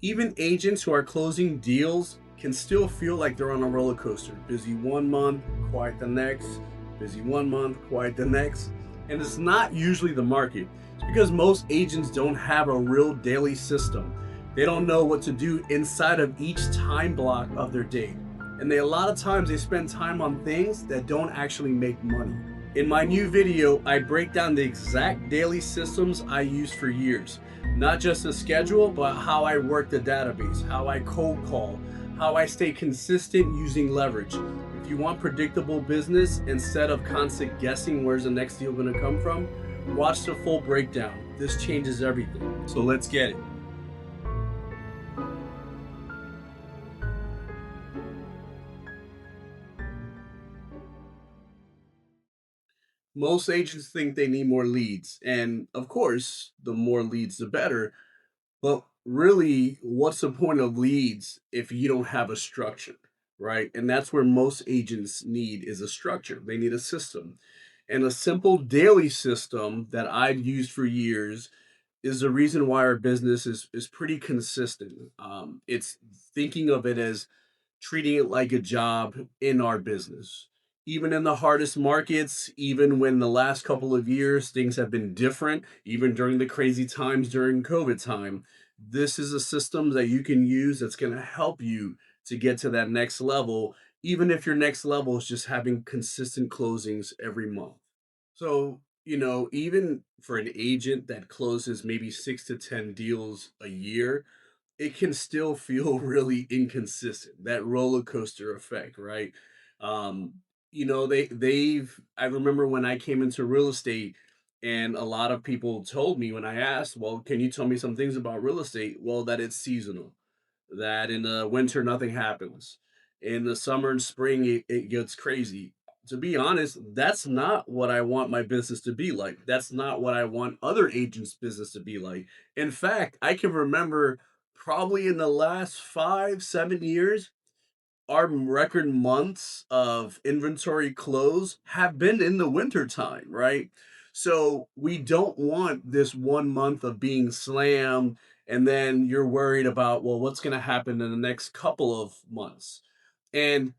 Even agents who are closing deals can still feel like they're on a roller coaster. Busy one month, quiet the next, busy one month, quiet the next. And it's not usually the market. It's because most agents don't have a real daily system. They don't know what to do inside of each time block of their day. And a lot of times they spend time on things that don't actually make money. In my new video, I break down the exact daily systems I used for years. Not just the schedule, but how I work the database, how I cold call, how I stay consistent using leverage. If you want predictable business instead of constant guessing where's the next deal going to come from, watch the full breakdown. This changes everything. So let's get it. Most agents think they need more leads. And of course, the more leads, the better. But really, what's the point of leads if you don't have a structure, right? And that's where most agents need is a structure. They need a system. And a simple daily system that I've used for years is the reason why our business is pretty consistent. It's thinking of it as treating it like a job in our business. Even in the hardest markets, even when the last couple of years things have been different, even during the crazy times during COVID time, this is a system that you can use that's going to help you to get to that next level, even if your next level is just having consistent closings every month. So, even for an agent that closes maybe 6 to 10 deals a year, it can still feel really inconsistent. That roller coaster effect, right? Um, I remember when I came into real estate and a lot of people told me when I asked, well, can you tell me some things about real estate? Well, that it's seasonal, that in the winter nothing happens. In the summer and spring it gets crazy. To be honest, that's not what I want my business to be like. That's not what I want other agents' business to be like. In fact, I can remember probably in the last 5, 7 years, our record months of inventory close have been in the winter time, right? So we don't want this one month of being slammed and then you're worried about, well, what's going to happen in the next couple of months. And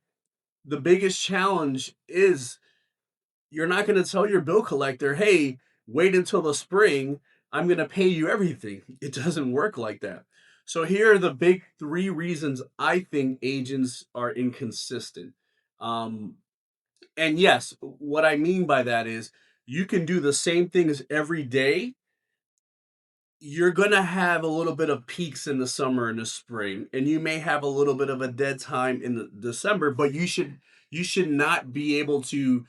the biggest challenge is you're not going to tell your bill collector, hey, wait until the spring. I'm going to pay you everything. It doesn't work like that. So, here are the big three reasons I think agents are inconsistent. Um, and yes, what I mean by that is you can do the same things every day. You're going to have a little bit of peaks in the summer and the spring, and you may have a little bit of a dead time in the December, but you should not be able to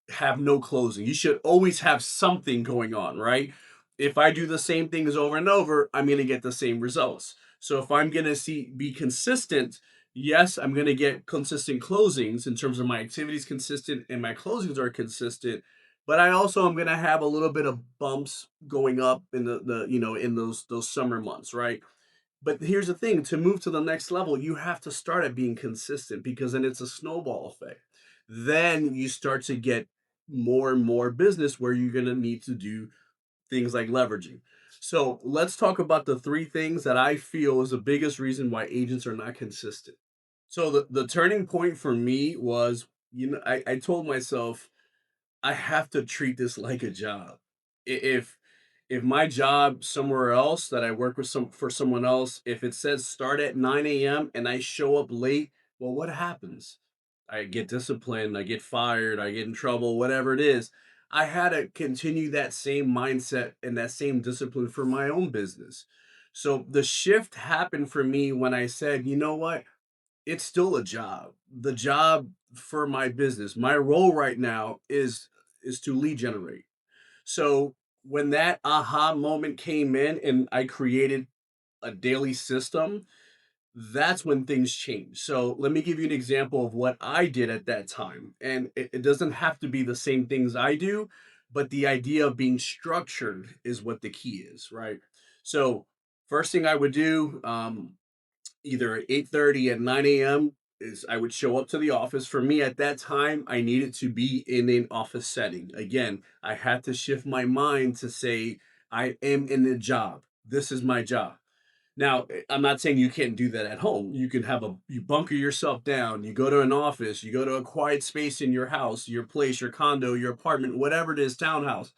have no closing. You should always have something going on, right? If I do the same things over and over, I'm going to get the same results. So if I'm going to be consistent, yes, I'm going to get consistent closings in terms of my activities consistent and my closings are consistent, but I also am going to have a little bit of bumps going up in in those summer months, right? But here's the thing, to move to the next level, you have to start at being consistent because then it's a snowball effect. Then you start to get more and more business where you're going to need to do things like leveraging. So let's talk about the three things that I feel is the biggest reason why agents are not consistent. So the turning point for me was, I told myself I have to treat this like a job. If my job somewhere else that I work with for someone else, if it says start at 9 a.m. and I show up late, well, what happens? I get disciplined, I get fired, I get in trouble, whatever it is. I had to continue that same mindset and that same discipline for my own business. So the shift happened for me when I said, you know what? It's still a job. The job for my business, my role right now is to lead generate. So when that aha moment came in and I created a daily system, that's when things changed. So let me give you an example of what I did at that time. And it doesn't have to be the same things I do, but the idea of being structured is what the key is, right? So first thing I would do, either at 8:30 at 9 a.m. is I would show up to the office. For me at that time, I needed to be in an office setting. Again, I had to shift my mind to say, I am in a job. This is my job. Now, I'm not saying you can't do that at home. You can have you bunker yourself down, you go to an office, you go to a quiet space in your house, your place, your condo, your apartment, whatever it is, townhouse.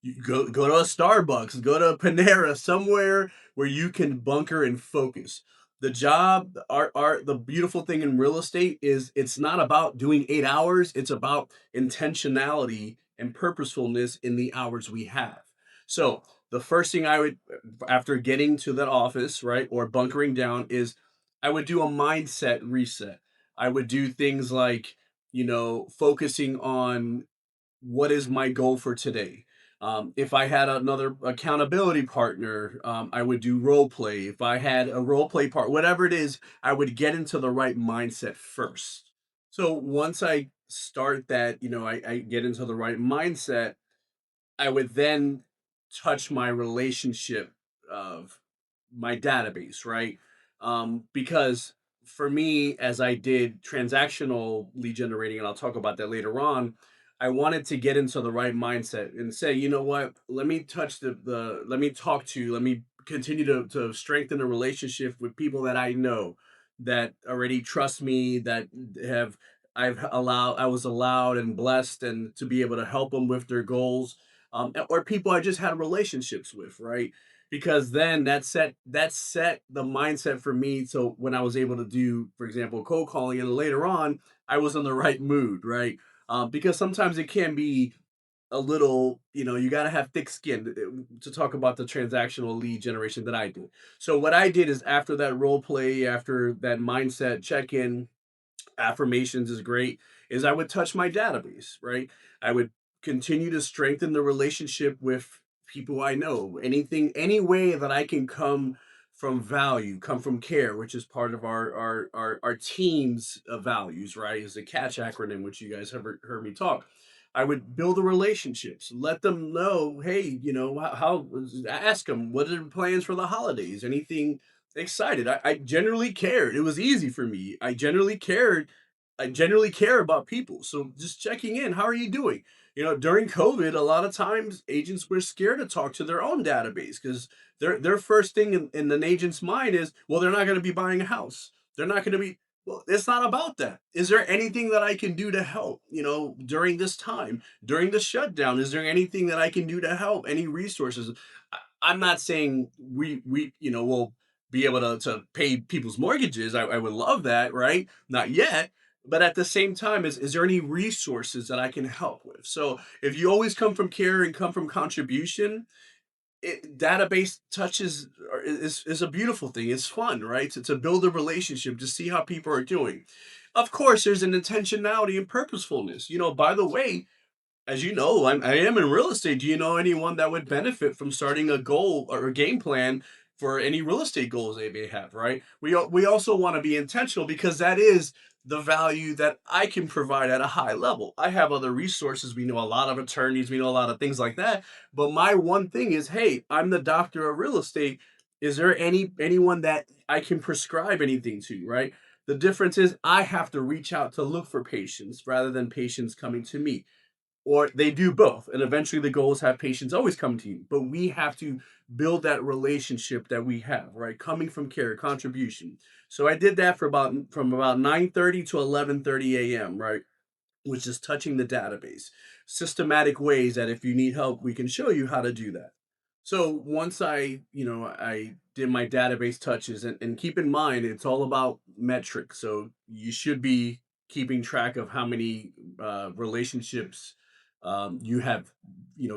You go to a Starbucks, go to a Panera, somewhere where you can bunker and focus. The job, the beautiful thing in real estate is it's not about doing 8 hours. It's about intentionality and purposefulness in the hours we have. So the first thing I would, after getting to that office, right, or bunkering down, is I would do a mindset reset. I would do things like, focusing on what is my goal for today. If I had another accountability partner, I would do role play. If I had a role play part, whatever it is, I would get into the right mindset first. So once I start that, I get into the right mindset, I would then touch my relationship of my database, right? Because for me, as I did transactional lead generating, and I'll talk about that later on, I wanted to get into the right mindset and say, you know what, let me touch let me talk to, let me continue to strengthen a relationship with people that I know that already trust me, that have I was allowed and blessed and to be able to help them with their goals, or people I just had relationships with, right? Because then that set the mindset for me. So when I was able to do, for example, cold calling, and later on, I was in the right mood, right? Because sometimes it can be a little, you got to have thick skin to talk about the transactional lead generation that I do. So what I did is after that role play, after that mindset check in, affirmations is great, is I would touch my database, right? I would continue to strengthen the relationship with people I know. Anything, any way that I can come from value, come from care, which is part of our team's values, right? Is the catch acronym, which you guys have heard me talk. I would build the relationships, let them know, hey, how ask them what are their plans for the holidays, anything excited. I generally cared. It was easy for me. I generally cared. I generally care about people. So just checking in, how are you doing? During COVID, a lot of times agents were scared to talk to their own database because their first thing in an agent's mind is, well, they're not going to be buying a house. They're not going to be. Well, it's not about that. Is there anything that I can do to help? During this time, during the shutdown, is there anything that I can do to help? Any resources? I'm not saying we will be able to pay people's mortgages. I would love that, right? Not yet. But at the same time, is there any resources that I can help with? So if you always come from care and come from contribution, database touches is a beautiful thing. It's fun, right? To build a relationship, to see how people are doing. Of course, there's an intentionality and purposefulness. By the way, as you know, I am in real estate. Do you know anyone that would benefit from starting a goal or a game plan for any real estate goals they may have, right? We also want to be intentional because that is the value that I can provide at a high level. I have other resources. We know a lot of attorneys, we know a lot of things like that. But my one thing is, hey, I'm the doctor of real estate. Is there anyone that I can prescribe anything to, right? The difference is I have to reach out to look for patients rather than patients coming to me, or they do both, and eventually the goal is have patients always come to you, but we have to build that relationship that we have, right, coming from care contribution. So I did that from about 9:30 to 11:30 a.m., right, which is touching the database, systematic ways that if you need help we can show you how to do that. So once I did my database touches, and keep in mind it's all about metrics, so you should be keeping track of how many relationships you have,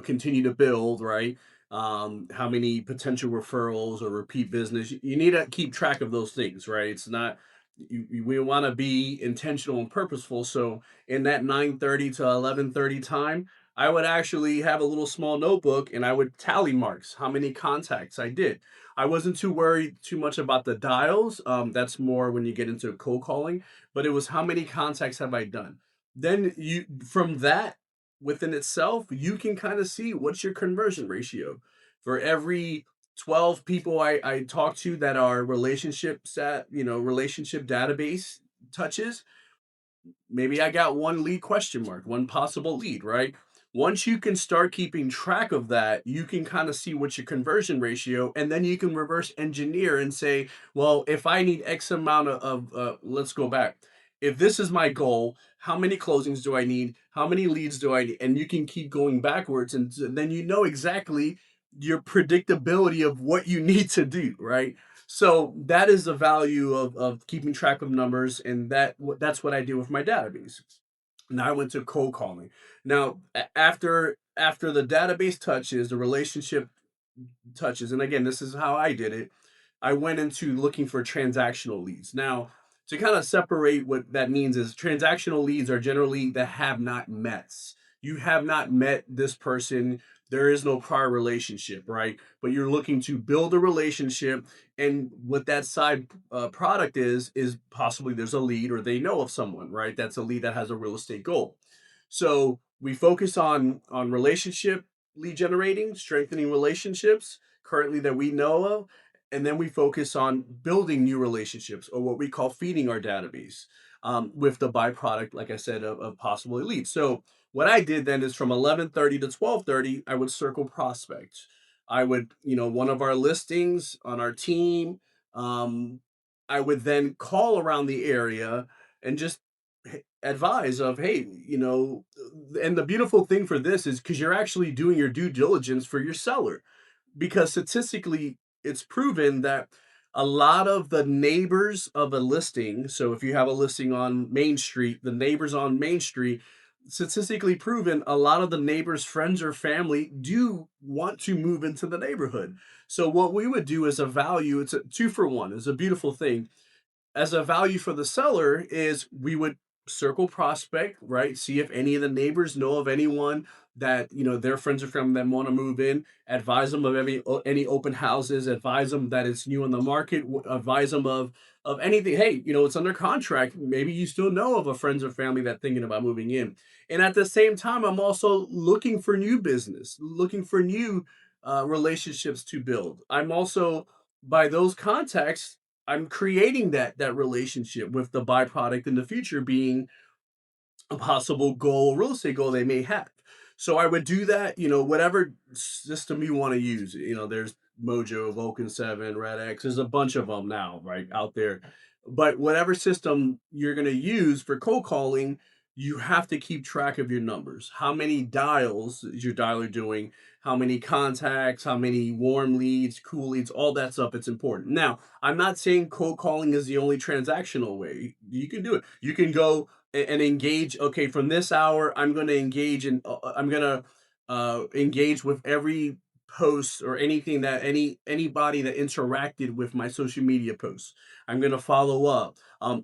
continue to build, right? How many potential referrals or repeat business. You need to keep track of those things, right? It's not, we want to be intentional and purposeful. So in that 9:30 to 11:30 time, I would actually have a little small notebook and I would tally marks how many contacts I did. I wasn't too worried too much about the dials. That's more when you get into cold calling, but it was how many contacts have I done. Then you, from that within itself, you can kind of see what's your conversion ratio. For every 12 people I talk to that are relationship database touches, maybe I got one lead question mark, one possible lead, right? Once you can start keeping track of that, you can kind of see what's your conversion ratio, and then you can reverse engineer and say, well, if I need X amount let's go back. If this is my goal, how many closings do I need? How many leads do I need? And you can keep going backwards, and then you know exactly your predictability of what you need to do, right? So that is the value of keeping track of numbers, and that's what I do with my database. Now I went to cold calling. Now after the database touches, the relationship touches, and again, this is how I did it. I went into looking for transactional leads. Now, to kind of separate what that means is transactional leads are generally the have not mets. You have not met this person. There is no prior relationship, right? But you're looking to build a relationship, and what that side product is possibly there's a lead or they know of someone, right? That's a lead that has a real estate goal. So we focus on relationship lead generating, strengthening relationships currently that we know of, and then we focus on building new relationships or what we call feeding our database with the byproduct, like I said, of possible leads. So what I did then is from 11:30 to 12:30, I would circle prospects. I would, one of our listings on our team. Um, I would then call around the area and just advise of, hey, and the beautiful thing for this is because you're actually doing your due diligence for your seller, because statistically it's proven that a lot of the neighbors of a listing, so if you have a listing on Main Street, the neighbors on Main Street, statistically proven, a lot of the neighbors friends or family do want to move into the neighborhood. So what we would do as a value, it's a 2 for 1, it's a beautiful thing. As a value for the seller is we would circle prospect, right? See if any of the neighbors know of anyone that, their friends or family that want to move in, advise them of any open houses, advise them that it's new on the market, advise them of anything. Hey, it's under contract. Maybe you still know of a friends or family that thinking about moving in. And at the same time, I'm also looking for new business, looking for new relationships to build. I'm also, by those contacts, I'm creating that relationship with the byproduct in the future being a possible goal, real estate goal they may have. So I would do that, whatever system you want to use. There's Mojo, Vulcan 7, Red X, there's a bunch of them now, right, out there. But whatever system you're going to use for cold calling, you have to keep track of your numbers. How many dials is your dialer doing? How many contacts? How many warm leads, cool leads? All that stuff. It's important. Now, I'm not saying cold calling is the only transactional way. You can do it. You can go and engage. Okay, from this hour I'm going to engage and I'm going to engage with every post or anything that anybody that interacted with my social media posts. I'm going to follow up.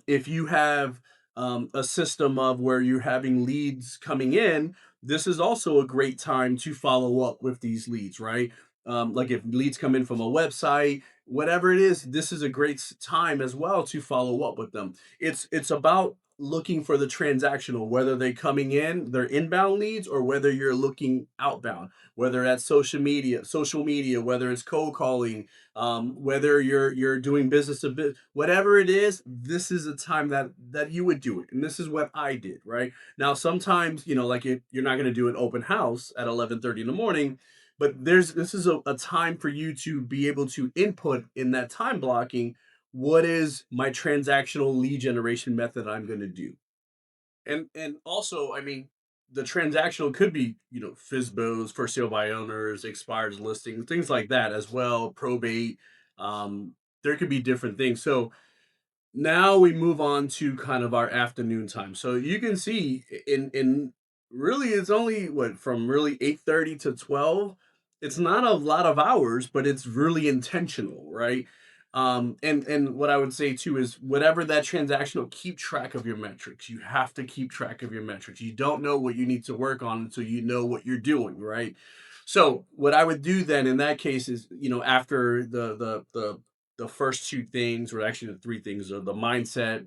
If you have a system of where you're having leads coming in, this is also a great time to follow up with these leads, right? Like if leads come in from a website, whatever it is, this is a great time as well to follow up with them. It's about looking for the transactional, whether they coming in, they're inbound leads, or whether you're looking outbound, whether that's social media, whether it's cold calling, whether you're doing business to business, whatever it is, this is a time that you would do it. And this is what I did, right? Now, sometimes, like you're not going to do an open house at 11:30 in the morning, but this is a time for you to be able to input in that time blocking what is my transactional lead generation method I'm going to do. And also, I mean, the transactional could be, FSBOs, for sale by owners, expired listings, things like that as well, probate. There could be different things. So now we move on to kind of our afternoon time. So you can see in really it's only what from really 8:30 to 12. It's not a lot of hours, but it's really intentional, right? And what I would say too is whatever that transactional, keep track of your metrics. You have to keep track of your metrics. You don't know what you need to work on until you know what you're doing, right? So what I would do then in that case is, after the first two things, or actually the three things, are the mindset,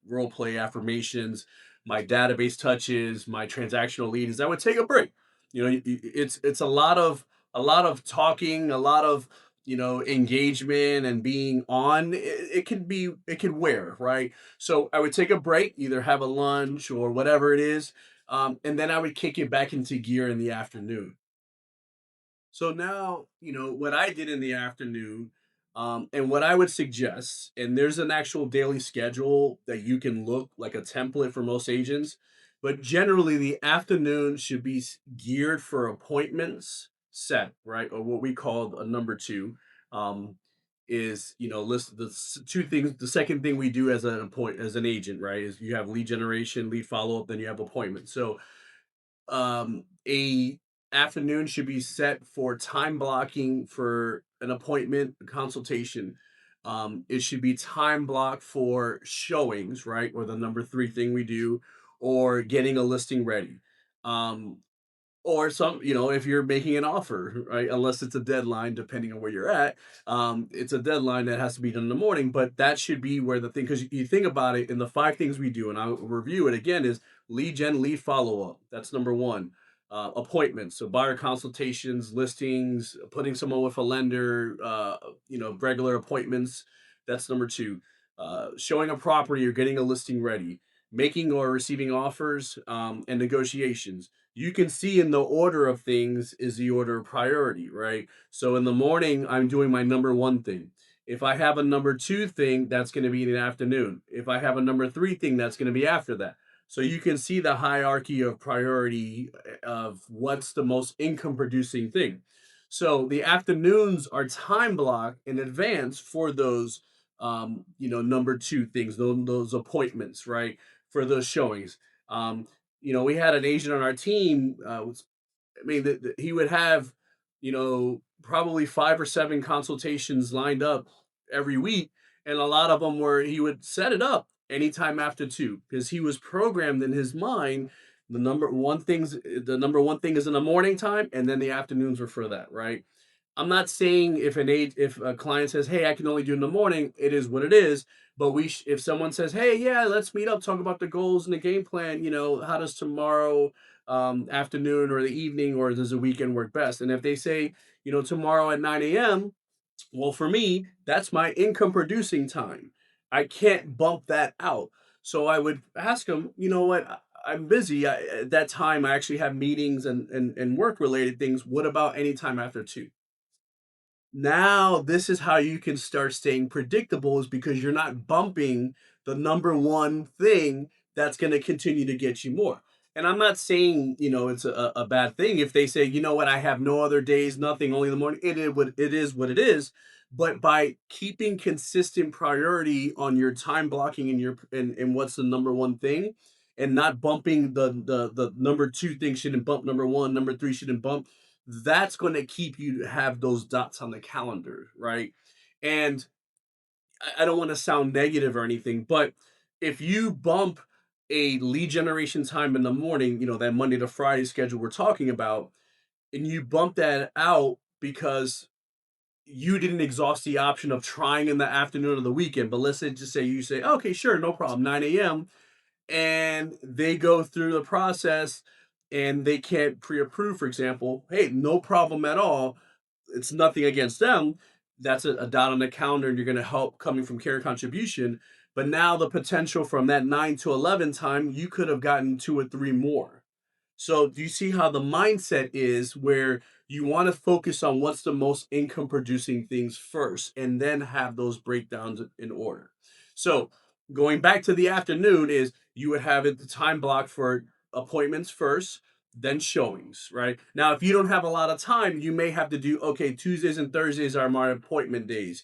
role play affirmations, my database touches, my transactional lead, is I would take a break. It's a lot of talking, a lot of engagement and being on. It could wear, right? So I would take a break, either have a lunch or whatever it is. And then I would kick it back into gear in the afternoon. So now, what I did in the afternoon, and what I would suggest, and there's an actual daily schedule that you can look like a template for most agents, but generally the afternoon should be geared for appointments set, right? Or what we call a number two, is list two things. The second thing we do as an agent, right, is you have lead generation, lead follow up, then you have appointment. So a afternoon should be set for time blocking for an appointment, a consultation. It should be time blocked for showings, right, or the number three thing we do, or getting a listing ready. um or some, if you're making an offer, right? Unless it's a deadline, depending on where you're at. It's a deadline that has to be done in the morning, but that should be where the thing, because you think about it, in the five things we do, and I'll review it again, is lead gen, lead follow up. That's number one. Appointments, so buyer consultations, listings, putting someone with a lender, regular appointments. That's number two. Showing a property or getting a listing ready, making or receiving offers, and negotiations. You can see in the order of things is the order of priority, right? So in the morning, I'm doing my number one thing. If I have a number two thing, that's going to be in the afternoon. If I have a number three thing, that's going to be after that. So you can see the hierarchy of priority of what's the most income producing thing. So the afternoons are time blocked in advance for those, number two things, those appointments, right? For those showings. We had an agent on our team. I mean, he would have, probably five or seven consultations lined up every week, and a lot of them were he would set it up anytime after two because he was programmed in his mind. The number one thing is in the morning time, and then the afternoons were for that, right? I'm not saying if a client says, "Hey, I can only do in the morning," it is what it is. But if someone says, "Hey, yeah, let's meet up, talk about the goals and the game plan," how does tomorrow afternoon or the evening or does the weekend work best? And if they say, tomorrow at 9 a.m., well, for me, that's my income producing time. I can't bump that out. So I would ask them, you know what? I'm busy. At that time, I actually have meetings and work related things. What about any time after two? Now, this is how you can start staying predictable is because you're not bumping the number one thing that's going to continue to get you more. And I'm not saying, it's a bad thing if they say, you know what, I have no other days, nothing, only the morning. It is what it is. But by keeping consistent priority on your time blocking and what's the number one thing, and not bumping the number two thing shouldn't bump number one, number three shouldn't bump, that's going to keep you to have those dots on the calendar, right? And I don't want to sound negative or anything, but if you bump a lead generation time in the morning, that Monday to Friday schedule we're talking about, and you bump that out because you didn't exhaust the option of trying in the afternoon of the weekend, but let's say just say you say, okay, sure, no problem, 9 a.m., and they go through the process and they can't pre-approve, for example, hey, no problem at all. It's nothing against them. That's a dot on the calendar, and you're going to help coming from care contribution. But now the potential from that 9 to 11 time, you could have gotten two or three more. So do you see how the mindset is where you want to focus on what's the most income producing things first and then have those breakdowns in order. So going back to the afternoon is you would have it the time block for appointments first, then showings, right? Now, if you don't have a lot of time, you may have to do, okay, Tuesdays and Thursdays are my appointment days.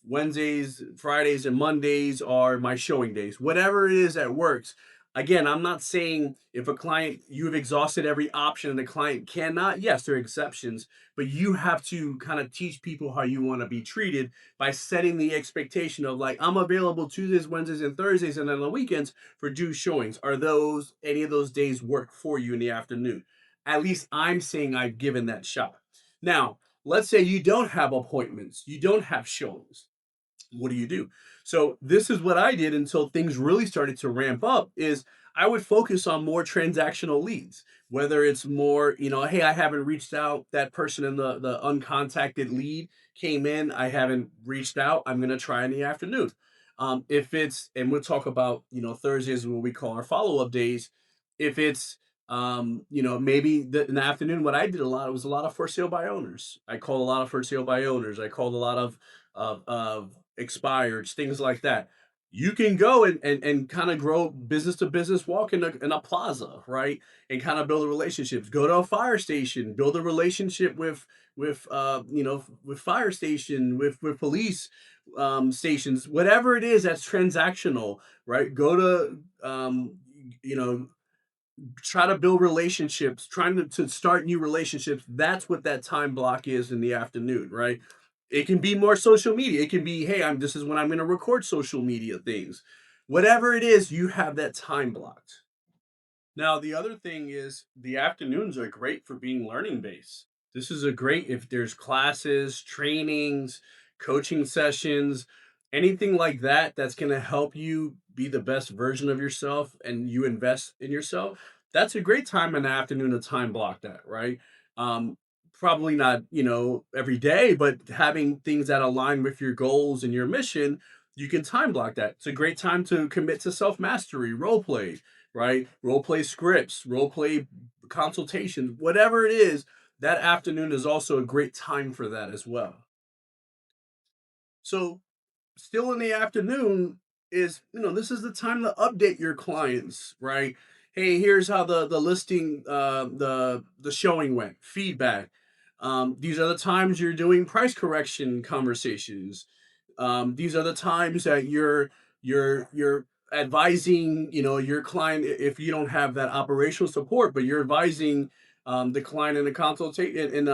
Wednesdays, Fridays, and Mondays are my showing days. Whatever it is that works. Again, I'm not saying if a client, you've exhausted every option and the client cannot, yes, there are exceptions, but you have to kind of teach people how you want to be treated by setting the expectation of like, I'm available Tuesdays, Wednesdays, and Thursdays, and then on the weekends for due showings. Are those any of those days work for you in the afternoon? At least I'm saying I've given that shot. Now, let's say you don't have appointments, you don't have showings. What do you do? So this is what I did until things really started to ramp up is I would focus on more transactional leads, whether it's more, hey, I haven't reached out, that person in the uncontacted lead came in, I haven't reached out, I'm going to try in the afternoon. If it's, and we'll talk about, Thursdays, what we call our follow-up days. If it's Maybe in the afternoon, what I did a lot was a lot of for sale by owners. I called a lot of for sale by owners. I called a lot of expireds, things like that. You can go and kind of grow business to business walk in a plaza, right? And kind of build a relationships. Go to a fire station, build a relationship with fire station, with police stations, whatever it is that's transactional, right? Go to you know try to build relationships, trying to start new relationships. That's what that time block is in the afternoon, right? It can be more social media. It can be, hey, this is when I'm going to record social media things. Whatever it is, you have that time blocked. Now, the other thing is the afternoons are great for being learning based. This is a great if there's classes, trainings, coaching sessions, anything like that that's going to help you be the best version of yourself and you invest in yourself. That's a great time in the afternoon to time block that, right? Um, Probably not, every day, but having things that align with your goals and your mission, you can time block that. It's a great time to commit to self mastery, role play, right? Role play scripts, role play consultations, whatever it is, that afternoon is also a great time for that as well. So, still in the afternoon is, this is the time to update your clients, right? Hey, here's how the listing the showing went, feedback. These are the times you're doing price correction conversations. These are the times that you're advising, your client if you don't have that operational support, but you're advising the client in a consultation in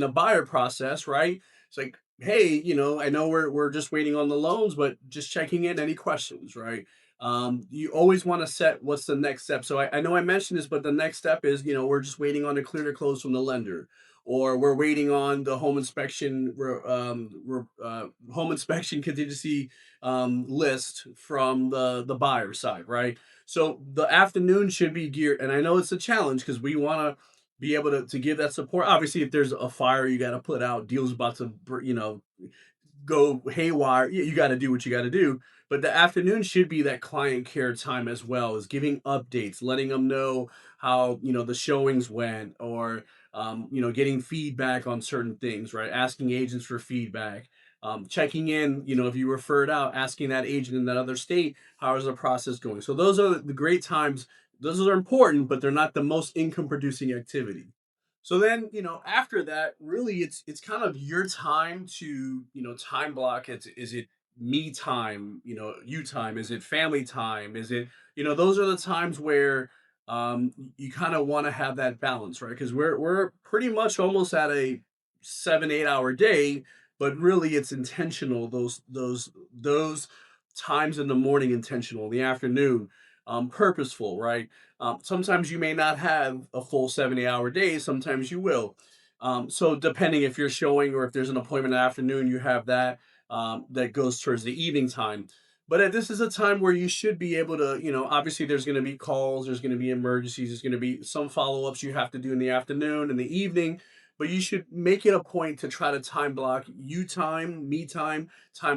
a buyer process, right? It's like, hey, I know we're just waiting on the loans, but just checking in, any questions, right? You always want to set what's the next step. So I know I mentioned this, but the next step is, we're just waiting on a clear to close from the lender, or we're waiting on the home inspection contingency list from the buyer side, right? So the afternoon should be geared, and I know it's a challenge because we want to be able to give that support. Obviously, if there's a fire you got to put out, deals about to go haywire, you got to do what you got to do. But the afternoon should be that client care time as well, as giving updates, letting them know how the showings went, or getting feedback on certain things, right? Asking agents for feedback, checking in, if you referred out, asking that agent in that other state, how is the process going? So those are the great times. Those are important, but they're not the most income producing activity. So then, after that, really it's kind of your time to, time block. Is it me time, you time? Is it family time? Is it, those are the times where you kind of want to have that balance, right? Because we're pretty much almost at a 7 8 hour day, but really it's intentional. Those times in the morning intentional, in the afternoon purposeful, right? Sometimes you may not have a full 70-hour day, sometimes you will. So depending if you're showing or if there's an appointment in the afternoon, you have that that goes towards the evening time. But this is a time where you should be able to, obviously there's going to be calls, there's going to be emergencies, there's going to be some follow ups you have to do in the afternoon and the evening. But you should make it a point to try to time block you time, me time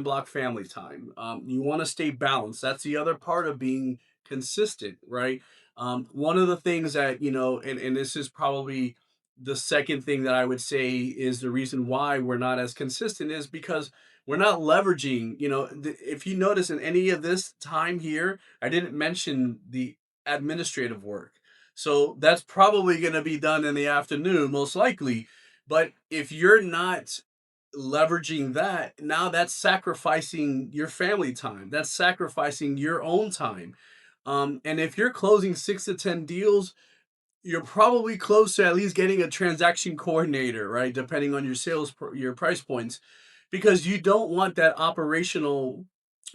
block family time. You want to stay balanced. That's the other part of being consistent, right? One of the things that, and this is probably the second thing that I would say is the reason why we're not as consistent is because we're not leveraging, if you notice in any of this time here, I didn't mention the administrative work. So that's probably going to be done in the afternoon, most likely. But if you're not leveraging that, now that's sacrificing your family time. That's sacrificing your own time. And if you're closing 6 to 10 deals, you're probably close to at least getting a transaction coordinator, right? Depending on your your price points, because you don't want that operational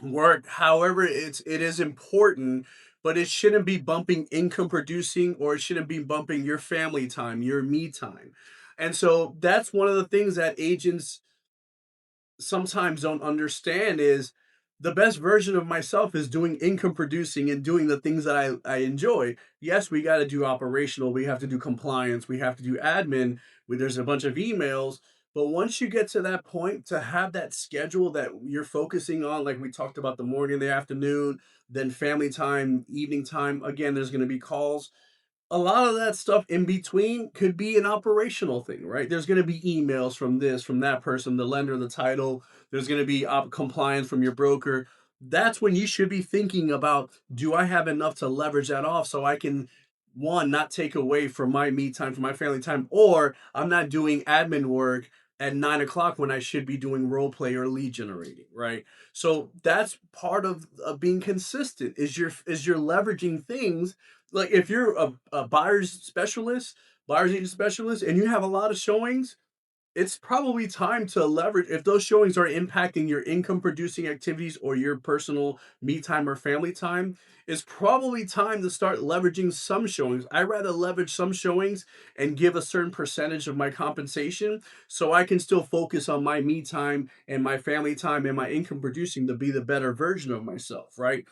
work. However, it is important, but it shouldn't be bumping income producing, or it shouldn't be bumping your family time, your me time. And so that's one of the things that agents sometimes don't understand is the best version of myself is doing income producing and doing the things that I enjoy. Yes, we got to do operational, we have to do compliance, we have to do admin, there's a bunch of emails. But once you get to that point to have that schedule that you're focusing on, like we talked about the morning, the afternoon, then family time, evening time, again, there's going to be calls. a lot of that stuff in between could be an operational thing, right? There's going to be emails from this, from that person, the lender, the title. There's going to be compliance from your broker. That's when you should be thinking about, do I have enough to leverage that off so I can, one, not take away from my me time, from my family time, or I'm not doing admin work at 9 o'clock when I should be doing role play or lead generating, right? So that's part of being consistent, is you're leveraging things. Like if you're a buyer's agent specialist, and you have a lot of showings, it's probably time to leverage, if those showings are impacting your income producing activities or your personal me time or family time. It's probably time to start leveraging some showings. I rather leverage some showings and give a certain percentage of my compensation so I can still focus on my me time and my family time and my income producing to be the better version of myself, right?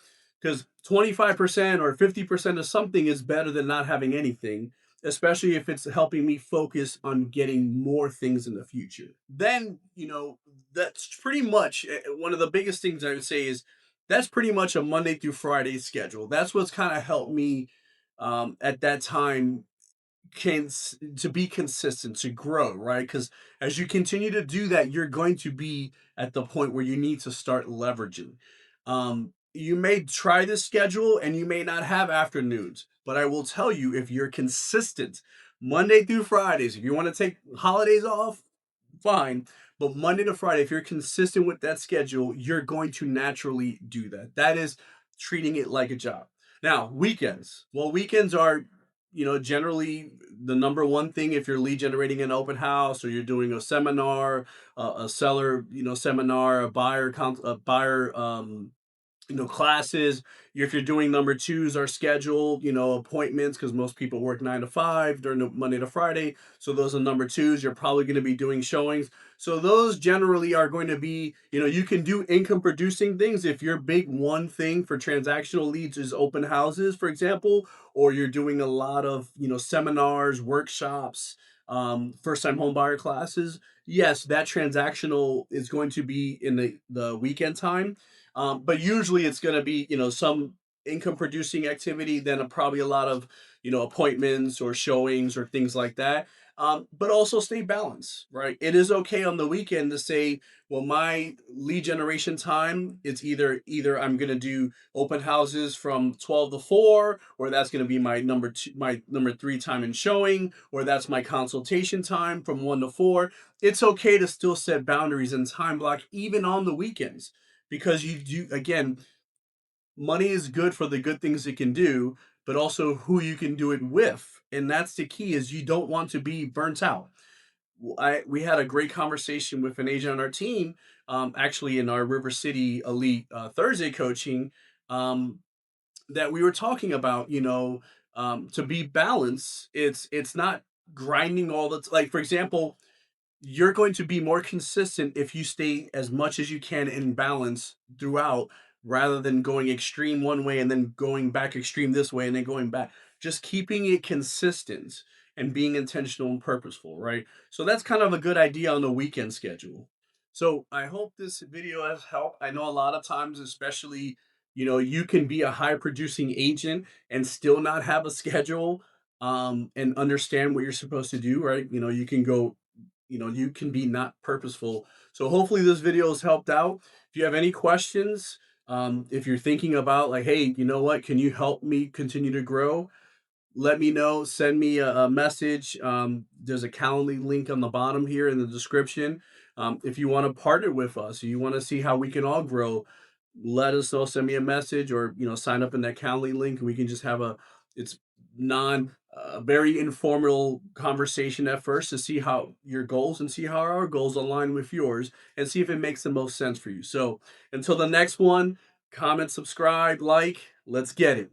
Because 25% or 50% of something is better than not having anything, especially if it's helping me focus on getting more things in the future. Then, that's pretty much one of the biggest things I would say is that's pretty much a Monday through Friday schedule. That's what's kind of helped me at that time can to be consistent, to grow, right? Because as you continue to do that, you're going to be at the point where you need to start leveraging. You may try this schedule and you may not have afternoons, but I will tell you, if you're consistent Monday through Fridays, if you want to take holidays off, fine. But Monday to Friday, if you're consistent with that schedule, you're going to naturally do that. That is treating it like a job. Now, weekends. Well, weekends are, generally the number one thing if you're lead generating an open house, or you're doing a seminar, a seller, seminar, a buyer classes. If you're doing number twos are scheduled, appointments, because most people work 9 to 5 during the Monday to Friday. So those are number twos. You're probably going to be doing showings. So those generally are going to be, you can do income producing things if your big one thing for transactional leads is open houses, for example, or you're doing a lot of, seminars, workshops, first time home buyer classes. Yes, that transactional is going to be in the weekend time, but usually it's going to be, some income producing activity, then probably a lot of, appointments or showings or things like that. But also stay balanced, right? It is okay on the weekend to say, well, my lead generation time, it's either I'm going to do open houses from 12 to 4, or that's going to be my number 3 time in showing, or that's my consultation time from 1 to 4. It's okay to still set boundaries and time block even on the weekends, because you do, again, money is good for the good things it can do, but also who you can do it with. And that's the key, is you don't want to be burnt out. We had a great conversation with an agent on our team, actually in our River City Elite Thursday coaching, um, that we were talking about, to be balanced. It's not grinding all the like, for example, you're going to be more consistent if you stay as much as you can in balance throughout, rather than going extreme one way and then going back extreme this way and then going back. Just keeping it consistent and being intentional and purposeful, right? So that's kind of a good idea on the weekend schedule. So I hope this video has helped. I know a lot of times, especially, you can be a high producing agent and still not have a schedule, and understand what you're supposed to do, right? You can go, you can be not purposeful. So hopefully this video has helped out. If you have any questions, if you're thinking about like, hey, you know what, can you help me continue to grow? Let me know. Send me a message. There's a Calendly link on the bottom here in the description. If you want to partner with us, or you want to see how we can all grow, let us know. Send me a message, or sign up in that Calendly link, and we can just have it's non very informal conversation at first to see how your goals, and see how our goals align with yours, and see if it makes the most sense for you. So until the next one, comment, subscribe, like. Let's get it.